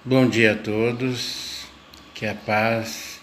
Bom dia a todos, que a paz,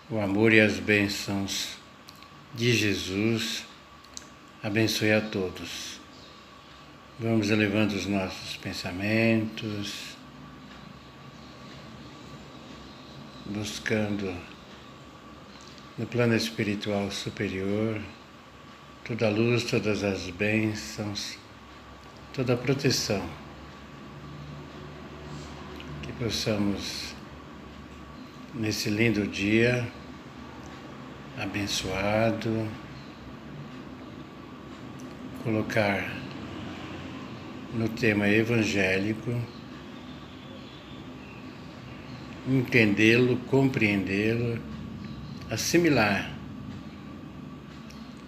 o amor e as bênçãos de Jesus abençoe a todos. Vamos elevando os nossos pensamentos, buscando no plano espiritual superior toda a luz, todas as bênçãos, toda a proteção. Que possamos, nesse lindo dia abençoado, colocar no tema evangélico, entendê-lo, compreendê-lo, assimilar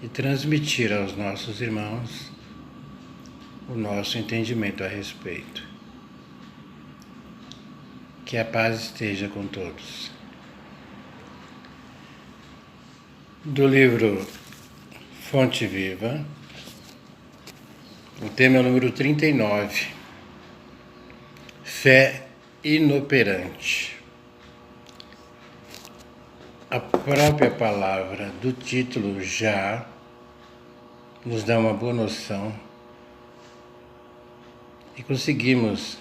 e transmitir aos nossos irmãos o nosso entendimento a respeito. Que a paz esteja com todos. Do livro Fonte Viva, o tema é o número 39, Fé Inoperante. A própria palavra do título já nos dá uma boa noção e conseguimos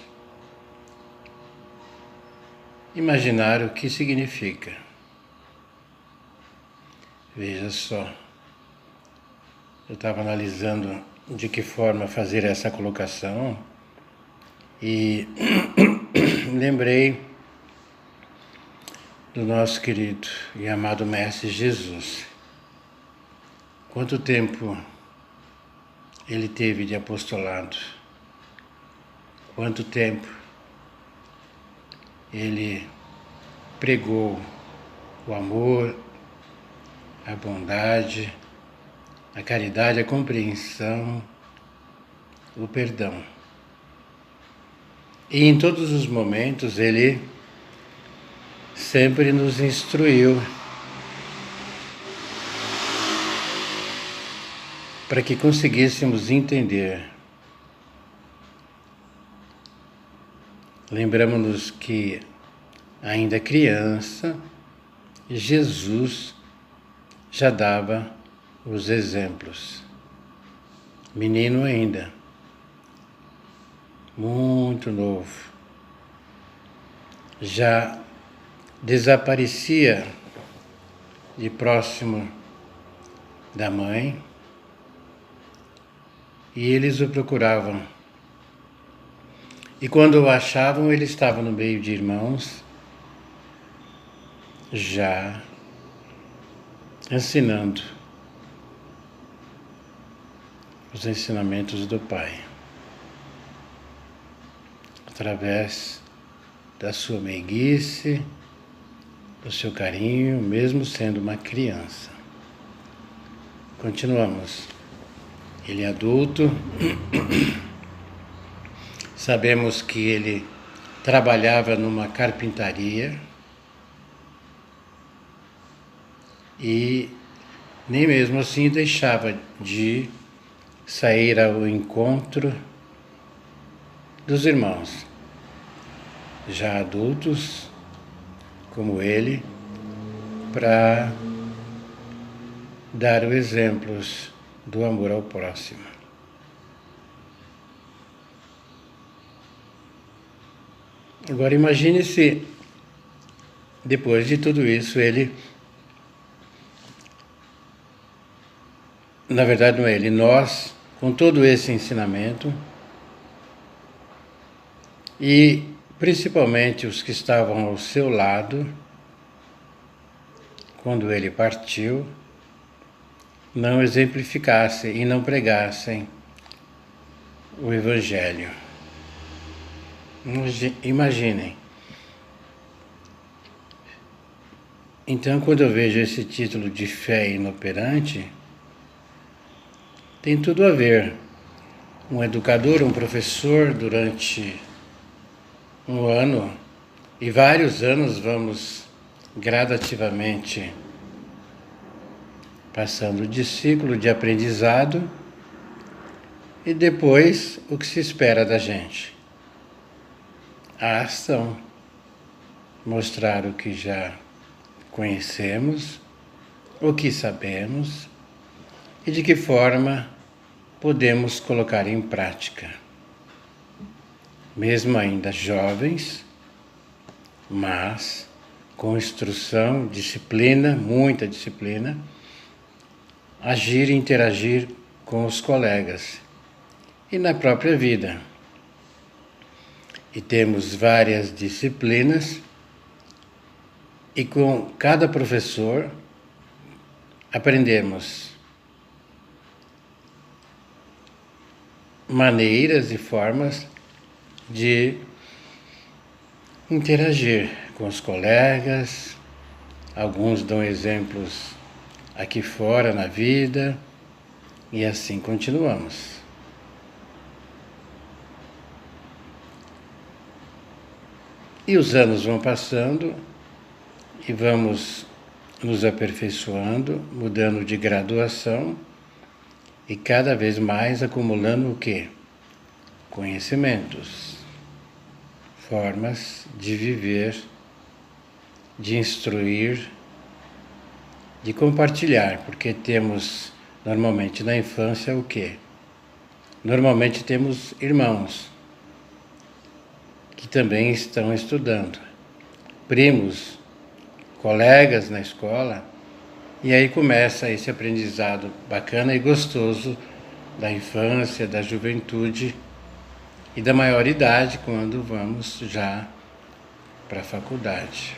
imaginar o que significa. Veja só, eu estava analisando de que forma fazer essa colocação e lembrei do nosso querido e amado Mestre Jesus. Quanto tempo ele teve de apostolado? Quanto tempo ele pregou o amor, a bondade, a caridade, a compreensão, o perdão. E em todos os momentos ele sempre nos instruiu para que conseguíssemos entender. Lembramos-nos que, ainda criança, Jesus já dava os exemplos. Menino ainda, muito novo, já desaparecia de próximo da mãe e eles o procuravam. E quando o achavam, ele estava no meio de irmãos, já ensinando os ensinamentos do Pai, através da sua meiguice, do seu carinho, mesmo sendo uma criança. Continuamos. Ele é adulto. Sabemos que ele trabalhava numa carpintaria e nem mesmo assim deixava de sair ao encontro dos irmãos, já adultos como ele, para dar os exemplos do amor ao próximo. Agora imagine se, depois de tudo isso, ele, na verdade não é ele, nós, com todo esse ensinamento, e principalmente os que estavam ao seu lado, quando ele partiu, não exemplificassem e não pregassem o Evangelho. Imaginem. Então, quando eu vejo esse título de fé inoperante, tem tudo a ver. Um educador, um professor, durante um ano e vários anos vamos gradativamente passando de ciclo de aprendizado e depois o que se espera da gente. a ação, mostrar o que já conhecemos, o que sabemos e de que forma podemos colocar em prática. Mesmo ainda jovens, mas com instrução, disciplina, muita disciplina, agir e interagir com os colegas e na própria vida. E temos várias disciplinas e com cada professor aprendemos maneiras e formas de interagir com os colegas. Alguns dão exemplos aqui fora na vida e assim continuamos. E os anos vão passando e vamos nos aperfeiçoando, mudando de graduação e cada vez mais acumulando o quê? Conhecimentos, formas de viver, de instruir, de compartilhar, porque temos normalmente na infância o quê? Normalmente temos irmãos que também estão estudando, primos, colegas na escola, e aí começa esse aprendizado bacana e gostoso da infância, da juventude e da maioridade quando vamos já para a faculdade.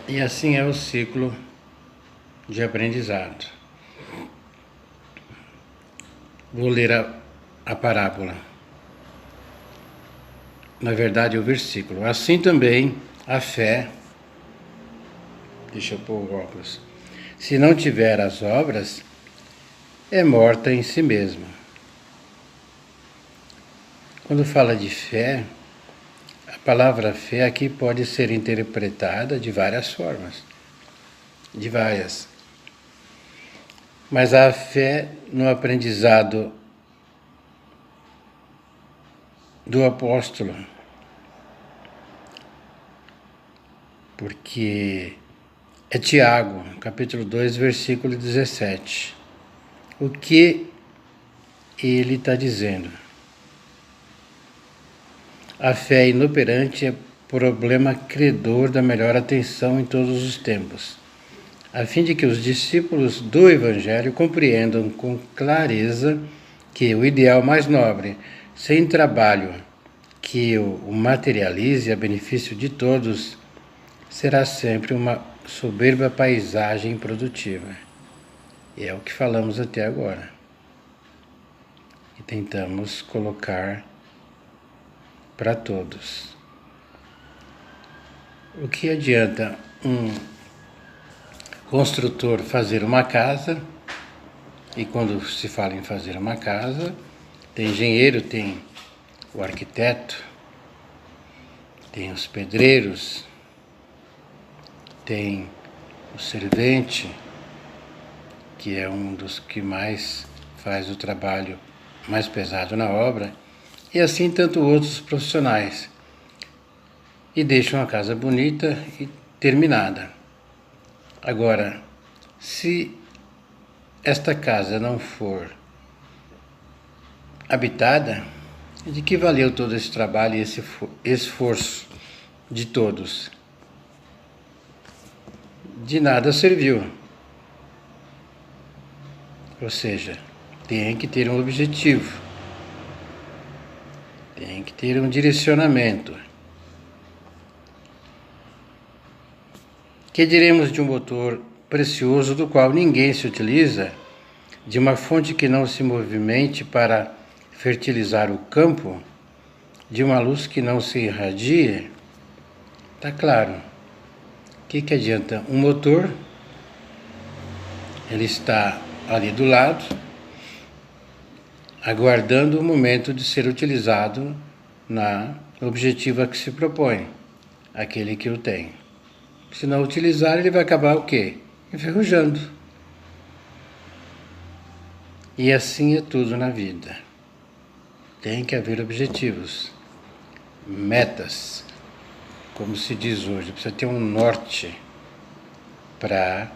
E assim é o ciclo de aprendizado. Vou ler a parábola. Na verdade, o versículo. Assim também a fé, deixa eu pôr o óculos, se não tiver as obras, é morta em si mesma. Quando fala de fé, a palavra fé aqui pode ser interpretada de várias formas. De várias. Mas a fé no aprendizado do apóstolo, porque é Tiago, capítulo 2, versículo 17. O que ele está dizendo? A fé inoperante é problema credor da melhor atenção em todos os tempos, a fim de que os discípulos do Evangelho compreendam com clareza que o ideal mais nobre, sem trabalho, que o materialize a benefício de todos, será sempre uma soberba paisagem produtiva. E é o que falamos até agora. E tentamos colocar para todos. O que adianta um construtor fazer uma casa, e quando se fala em fazer uma casa, tem engenheiro, tem o arquiteto, tem os pedreiros, tem o servente, que é um dos que mais faz o trabalho mais pesado na obra, e assim tanto outros profissionais, e deixam a casa bonita e terminada. Agora, se esta casa não for habitada, de que valeu todo esse trabalho e esse esforço de todos? De nada serviu. Ou seja, tem que ter um objetivo, tem que ter um direcionamento. Que diremos de um motor precioso do qual ninguém se utiliza, de uma fonte que não se movimente para fertilizar o campo, de uma luz que não se irradie? Está claro. O que adianta? Um motor, ele está ali do lado, aguardando o momento de ser utilizado na objetiva que se propõe, aquele que o tem. Se não utilizar, ele vai acabar o quê? Enferrujando. E assim é tudo na vida. Tem que haver objetivos, metas, como se diz hoje, precisa ter um norte para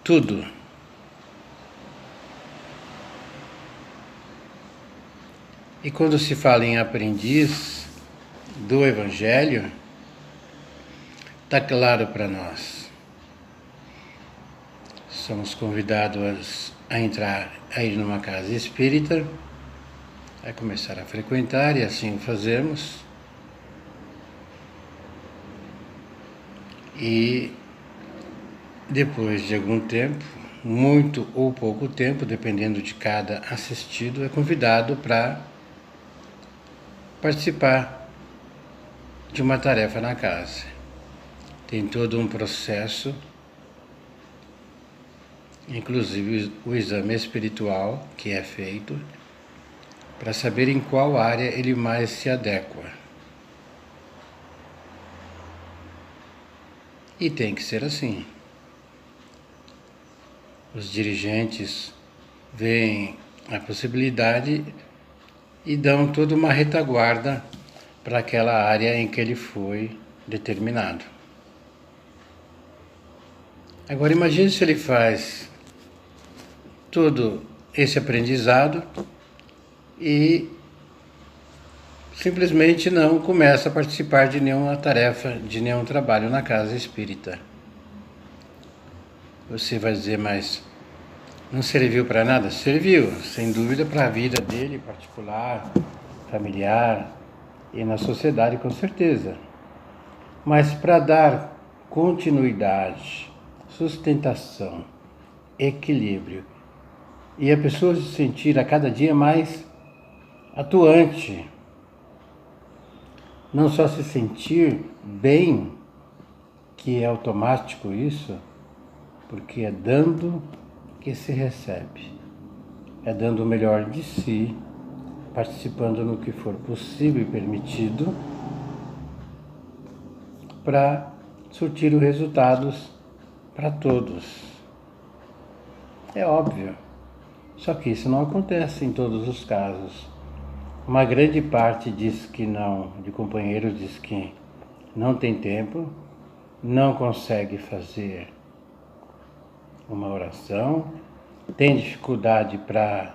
tudo. E quando se fala em aprendiz do Evangelho, está claro para nós. Somos convidados a entrar, a ir numa casa espírita, a começar a frequentar, e assim o fazemos. E depois de algum tempo, muito ou pouco tempo, dependendo de cada assistido, é convidado para participar de uma tarefa na casa. Tem todo um processo, inclusive o exame espiritual que é feito, para saber em qual área ele mais se adequa. E tem que ser assim. Os dirigentes veem a possibilidade e dão toda uma retaguarda para aquela área em que ele foi determinado. Agora imagine se ele faz todo esse aprendizado e simplesmente não começa a participar de nenhuma tarefa, de nenhum trabalho na casa espírita. Você vai dizer, mas não serviu para nada? Serviu, sem dúvida, para a vida dele particular, familiar e na sociedade, com certeza. Mas para dar continuidade, sustentação, equilíbrio e a pessoa se sentir a cada dia mais atuante, não só se sentir bem, que é automático isso, porque é dando que se recebe, é dando o melhor de si, participando no que for possível e permitido, para surtir os resultados para todos. É óbvio, só que isso não acontece em todos os casos. Uma grande parte diz que não, de companheiros diz que não tem tempo, não consegue fazer uma oração, tem dificuldade para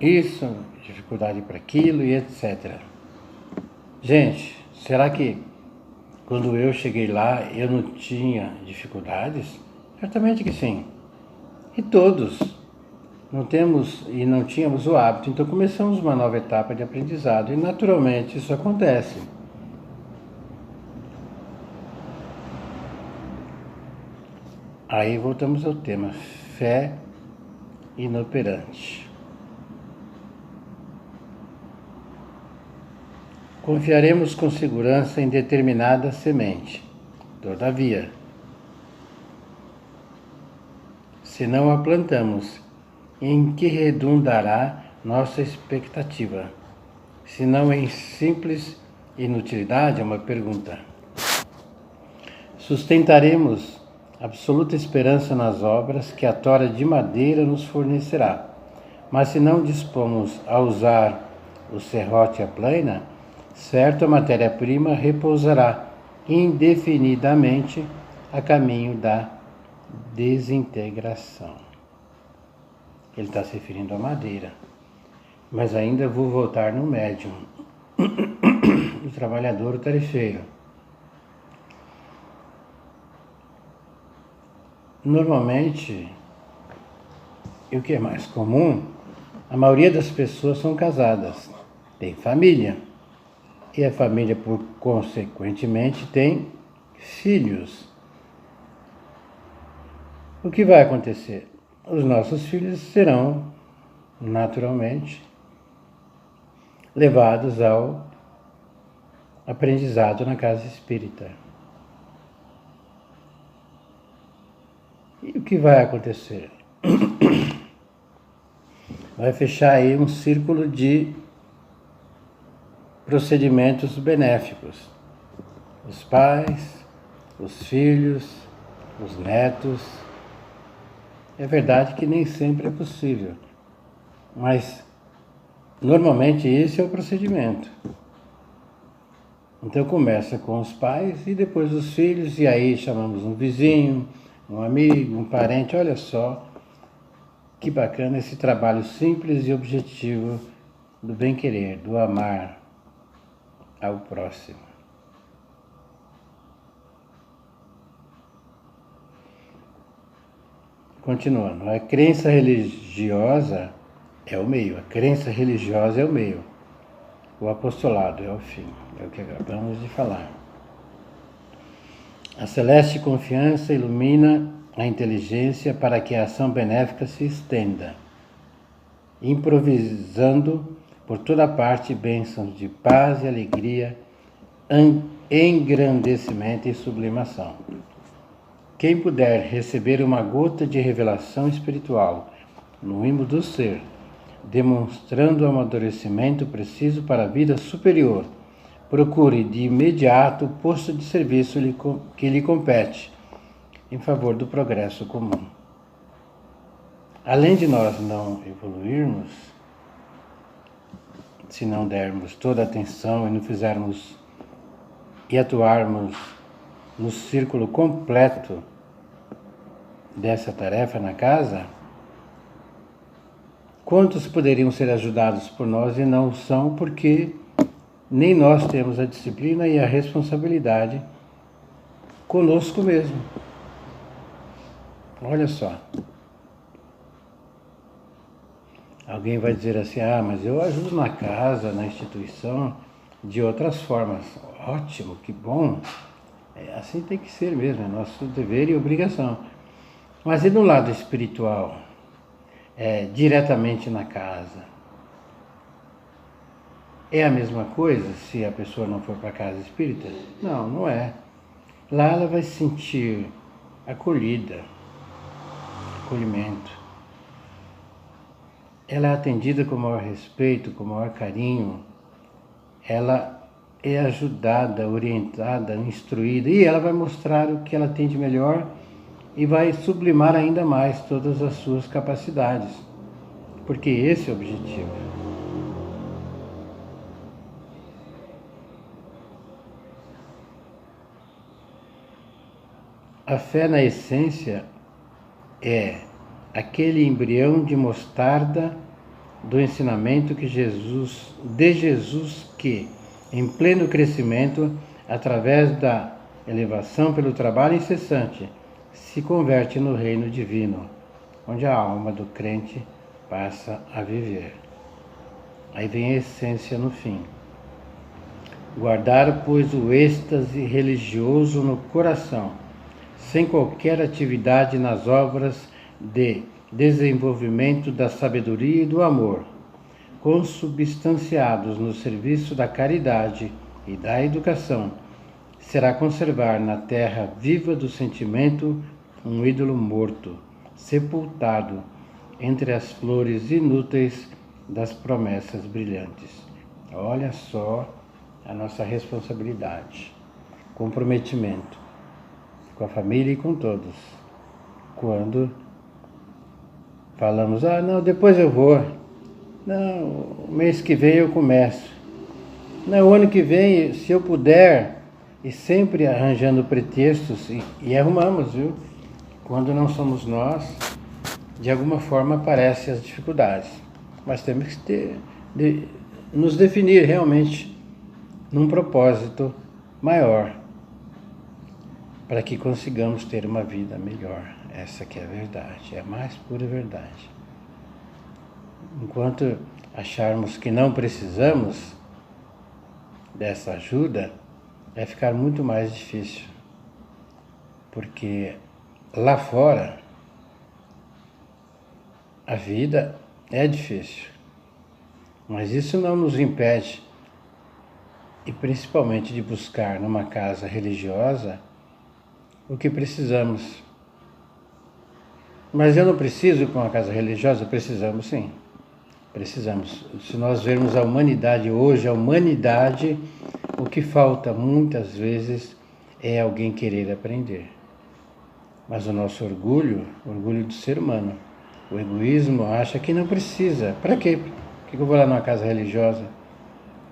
isso, dificuldade para aquilo e etc. Gente, será que quando eu cheguei lá eu não tinha dificuldades? Certamente que sim. E todos não temos e não tínhamos o hábito, então começamos uma nova etapa de aprendizado e naturalmente isso acontece. Aí voltamos ao tema, fé inoperante. Confiaremos com segurança em determinada semente. Todavia, se não a plantamos, em que redundará nossa expectativa? Se não em simples inutilidade, é uma pergunta. Sustentaremos absoluta esperança nas obras que a tora de madeira nos fornecerá. Mas se não dispomos a usar o serrote e a plaina, certo a matéria-prima repousará indefinidamente a caminho da desintegração. Ele está se referindo à madeira. Mas ainda vou voltar no médium, o trabalhador, o tarefeiro. Normalmente, e o que é mais comum, a maioria das pessoas são casadas, tem família. E a família, por consequentemente, tem filhos. O que vai acontecer? Os nossos filhos serão, naturalmente, levados ao aprendizado na casa espírita. E o que vai acontecer? Vai fechar aí um círculo de procedimentos benéficos. Os pais, os filhos, os netos. É verdade que nem sempre é possível, mas Normalmente esse é o procedimento. Então começa com os pais e depois os filhos, e aí chamamos um vizinho, um amigo, um parente. Olha só que bacana esse trabalho simples e objetivo do bem-querer, do amar ao próximo. Continuando, a crença religiosa é o meio, a crença religiosa é o meio, o apostolado é o fim, é o que acabamos de falar. A celeste confiança ilumina a inteligência para que a ação benéfica se estenda, improvisando por toda parte bênçãos de paz e alegria, engrandecimento e sublimação. Quem puder receber uma gota de revelação espiritual no imo do ser, demonstrando o amadurecimento preciso para a vida superior, procure de imediato o posto de serviço que lhe compete, em favor do progresso comum. Além de nós não evoluirmos, se não dermos toda a atenção e não fizermos e atuarmos no círculo completo dessa tarefa na casa, quantos poderiam ser ajudados por nós e não são porque nem nós temos a disciplina e a responsabilidade conosco mesmo. Olha só. Alguém vai dizer assim, mas eu ajudo na casa, na instituição, de outras formas. Ótimo, que bom. Assim tem que ser mesmo, é nosso dever e obrigação. Mas e no lado espiritual? Diretamente na casa? É a mesma coisa se a pessoa não for para a casa espírita? Não, não é. Lá ela vai se sentir acolhida, acolhimento. Ela é atendida com o maior respeito, com o maior carinho. Ela é ajudada, orientada, instruída, e ela vai mostrar o que ela tem de melhor e vai sublimar ainda mais todas as suas capacidades, porque esse é o objetivo. A fé na essência é aquele embrião de mostarda do ensinamento de Jesus que, em pleno crescimento, através da elevação pelo trabalho incessante, se converte no reino divino, onde a alma do crente passa a viver. Aí vem a essência no fim. Guardar, pois, o êxtase religioso no coração, sem qualquer atividade nas obras de desenvolvimento da sabedoria e do amor, consubstanciados no serviço da caridade e da educação, será conservar na terra viva do sentimento um ídolo morto, sepultado entre as flores inúteis das promessas brilhantes. Olha só a nossa responsabilidade, comprometimento com a família e com todos. Quando falamos, não, depois eu vou. Não, mês que vem eu começo. Não, o ano que vem, se eu puder, e sempre arranjando pretextos, e arrumamos, viu? Quando não somos nós, de alguma forma aparecem as dificuldades. Mas temos que nos definir realmente num propósito maior, para que consigamos ter uma vida melhor. Essa que é a verdade, é a mais pura verdade. Enquanto acharmos que não precisamos dessa ajuda, vai ficar muito mais difícil. Porque lá fora, a vida é difícil. Mas isso não nos impede, e principalmente de buscar numa casa religiosa, o que precisamos. Mas eu não preciso ir para uma casa religiosa? Precisamos sim. Precisamos. Se nós vermos a humanidade hoje, o que falta muitas vezes é alguém querer aprender. Mas o nosso orgulho do ser humano, o egoísmo acha que não precisa. Para quê? que eu vou lá numa casa religiosa?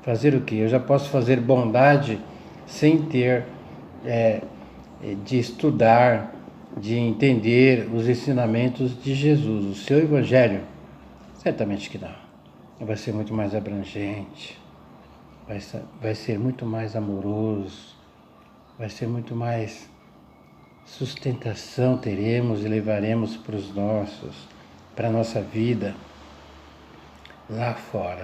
Fazer o quê? Eu já posso fazer bondade sem ter de estudar, de entender os ensinamentos de Jesus, o seu Evangelho? Certamente que não. Vai ser muito mais abrangente, vai ser muito mais amoroso, vai ser muito mais sustentação teremos e levaremos para os nossos, para a nossa vida lá fora.